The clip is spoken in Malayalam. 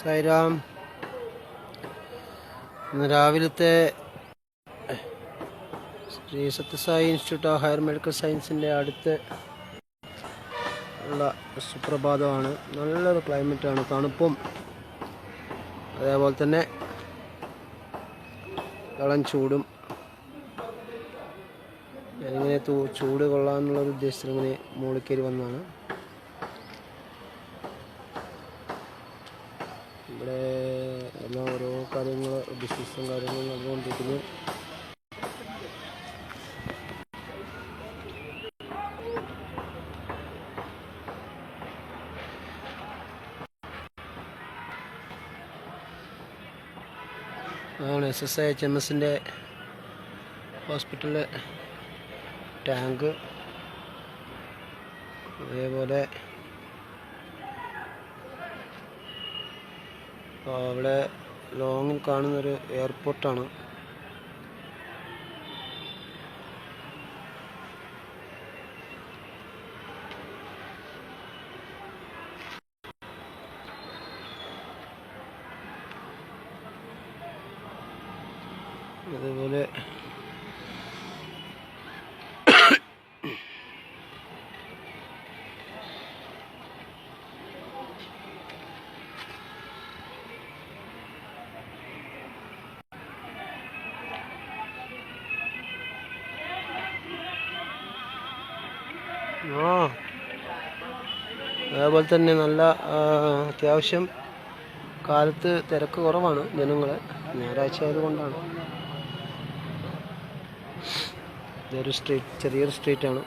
സായിരാം. ഇന്ന് രാവിലത്തെ Sri Sathya Sai institute of higher medical സയൻസിൻ്റെ അടുത്ത് ഉള്ള സുപ്രഭാതമാണ്. നല്ലൊരു ക്ലൈമറ്റാണ്, തണുപ്പും അതേപോലെ തന്നെ ഇളം ചൂടും. ഞാനിങ്ങനെ ചൂട് കൊള്ളാമെന്നുള്ളൊരു ഉദ്ദേശത്തിൽ ഇങ്ങനെ മുകളിൽ വന്നതാണ്. ഇവിടെ എല്ലാം ഓരോ കാര്യങ്ങൾ, ബിസിനസ്സും കാര്യങ്ങളും നടന്നുകൊണ്ടിരിക്കുന്നു. അതാണ് SSIHMSൻ്റെ ഹോസ്പിറ്റലിലെ ടാങ്ക്. അതേപോലെ അവിടെ ലോങ്ങിൽ കാണുന്നൊരു എയർപോർട്ടാണ്. അതേപോലെ അതേപോലെ തന്നെ നല്ല അത്യാവശ്യം കാലത്ത് തിരക്ക് കുറവാണ്. ജനങ്ങളെ ഞായറാഴ്ച ആയതുകൊണ്ടാണ്. ഇതൊരു സ്ട്രീറ്റ്, ചെറിയൊരു സ്ട്രീറ്റാണ്.